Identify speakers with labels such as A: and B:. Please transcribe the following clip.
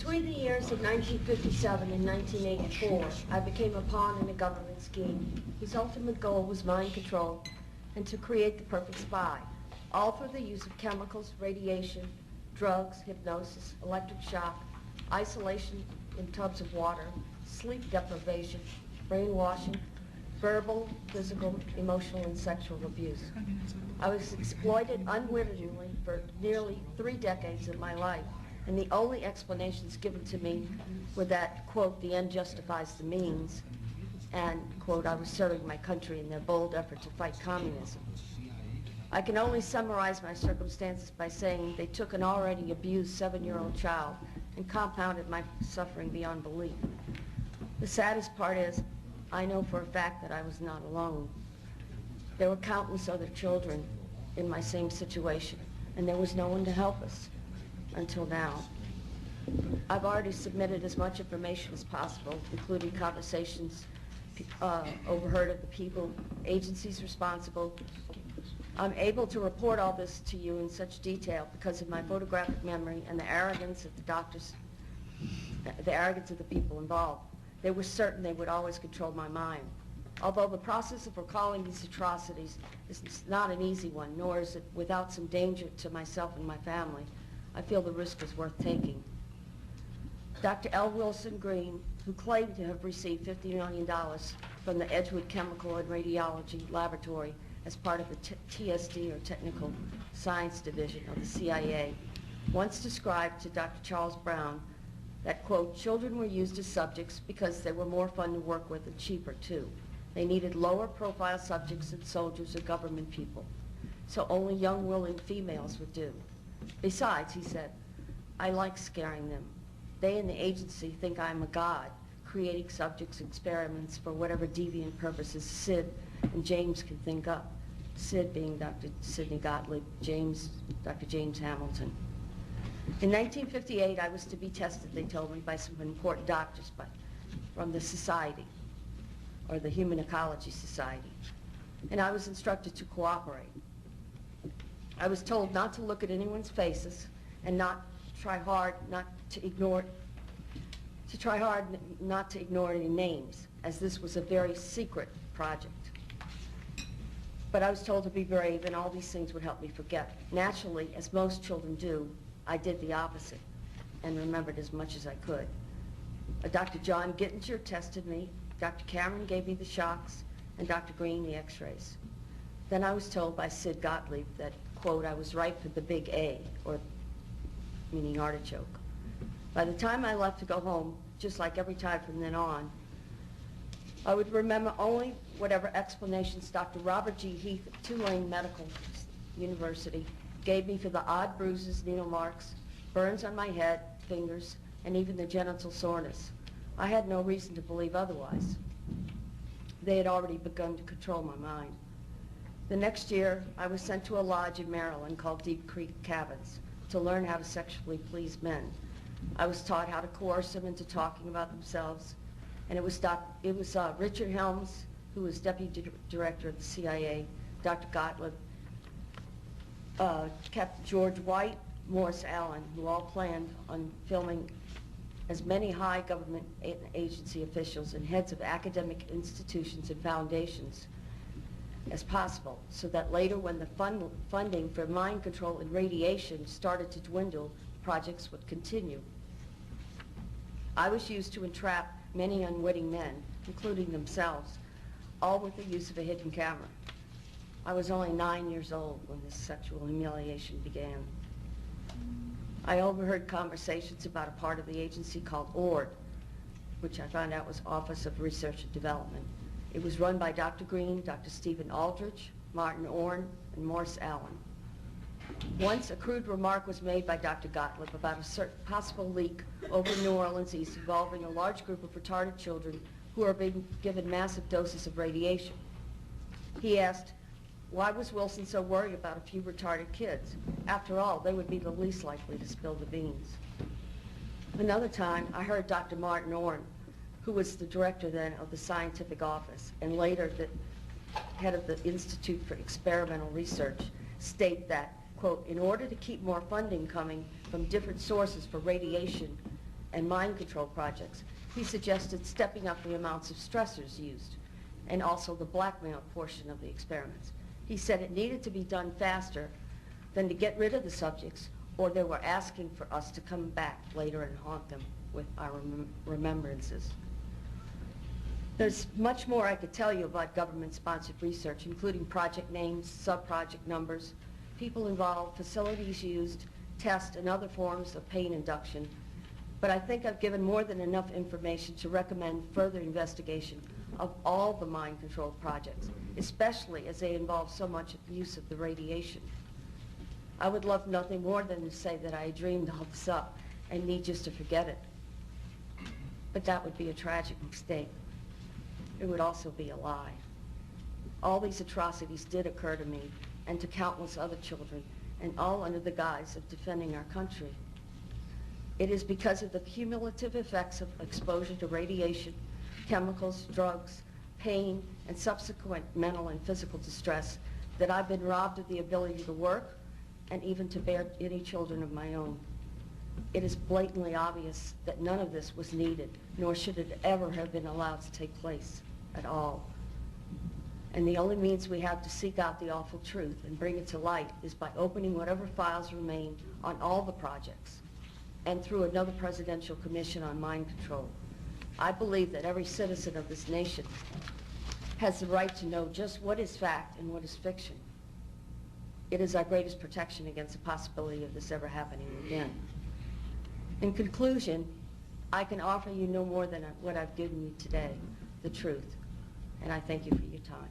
A: Between the years of 1957 and 1984, I became a pawn in a government scheme whose ultimate goal was mind control and to create the perfect spy, all through the use of chemicals, radiation, drugs, hypnosis, electric shock, isolation in tubs of water, sleep deprivation, brainwashing, verbal, physical, emotional, and sexual abuse. I was exploited unwittingly for nearly 3 decades of my life, and the only explanations given to me were that, quote, the end justifies the means, and, quote, I was serving my country in their bold effort to fight communism. I can only summarize my circumstances by saying they took an already abused 7-year-old child and compounded my suffering beyond belief. The saddest part is, I know for a fact that I was not alone. There were countless other children in my same situation, and there was no one to help us until now. I've already submitted as much information as possible, including conversations overheard of the people, agencies responsible. I'm able to report all this to you in such detail because of my photographic memory and the arrogance of the doctors, the arrogance of the people involved. They were certain they would always control my mind. Although the process of recalling these atrocities is not an easy one, nor is it without some danger to myself and my family, I feel the risk is worth taking. Dr. L. Wilson Green, who claimed to have received $50 million from the Edgewood Chemical and Radiology Laboratory as part of the TSD, or Technical Science Division of the CIA, once described to Dr. Charles Brown that, quote, children were used as subjects because they were more fun to work with and cheaper, too. They needed lower profile subjects than soldiers or government people, so only young, willing females would do. Besides, he said, I like scaring them. They in the agency think I'm a god, creating subjects, experiments for whatever deviant purposes Sid and James can think up. Sid being Dr. Sidney Gottlieb, James, Dr. James Hamilton. In 1958, I was to be tested, they told me, by some important doctors from the society, or the Human Ecology Society, and I was instructed to cooperate. I was told not to look at anyone's faces and not to ignore any names, as this was a very secret project. But I was told to be brave, and all these things would help me forget. Naturally, as most children do, I did the opposite and remembered as much as I could. Dr. John Gittinger tested me, Dr. Cameron gave me the shocks, and Dr. Green the x-rays. Then I was told by Sid Gottlieb that, quote, I was ripe for the big A, or meaning artichoke. By the time I left to go home, just like every time from then on, I would remember only whatever explanations Dr. Robert G. Heath of Tulane Medical University gave me for the odd bruises, needle marks, burns on my head, fingers, and even the genital soreness. I had no reason to believe otherwise. They had already begun to control my mind. The next year, I was sent to a lodge in Maryland called Deep Creek Cabins to learn how to sexually please men. I was taught how to coerce them into talking about themselves, and it was Richard Helms, who was deputy director of the CIA, Dr. Gottlieb, Captain George White, Morris Allen, who all planned on filming as many high government agency officials and heads of academic institutions and foundations as possible, so that later when the funding for mind control and radiation started to dwindle, projects would continue. I was used to entrap many unwitting men, including themselves, all with the use of a hidden camera. I was only 9 years old when this sexual humiliation began. I overheard conversations about a part of the agency called ORD, which I found out was Office of Research and Development. It was run by Dr. Green, Dr. Stephen Aldrich, Martin Orne, and Morris Allen. Once a crude remark was made by Dr. Gottlieb about a certain possible leak over New Orleans East involving a large group of retarded children who are being given massive doses of radiation. He asked, why was Wilson so worried about a few retarded kids? After all, they would be the least likely to spill the beans. Another time, I heard Dr. Martin Orne, who was the director then of the scientific office and later the head of the Institute for Experimental Research, state that, quote, in order to keep more funding coming from different sources for radiation and mind control projects, he suggested stepping up the amounts of stressors used and also the blackmail portion of the experiments. He said it needed to be done faster than to get rid of the subjects, or they were asking for us to come back later and haunt them with our remembrances. There's much more I could tell you about government-sponsored research, including project names, sub-project numbers, people involved, facilities used, tests, and other forms of pain induction. But I think I've given more than enough information to recommend further investigation of all the mind control projects, especially as they involve so much use of the radiation. I would love nothing more than to say that I dreamed all this up and need just to forget it. But that would be a tragic mistake. It would also be a lie. All these atrocities did occur to me and to countless other children, and all under the guise of defending our country. It is because of the cumulative effects of exposure to radiation, chemicals, drugs, pain, and subsequent mental and physical distress that I've been robbed of the ability to work and even to bear any children of my own. It is blatantly obvious that none of this was needed, nor should it ever have been allowed to take place at all. And the only means we have to seek out the awful truth and bring it to light is by opening whatever files remain on all the projects and through another presidential commission on mind control. I believe that every citizen of this nation has the right to know just what is fact and what is fiction. It is our greatest protection against the possibility of this ever happening again. In conclusion, I can offer you no more than what I've given you today, the truth. And I thank you for your time.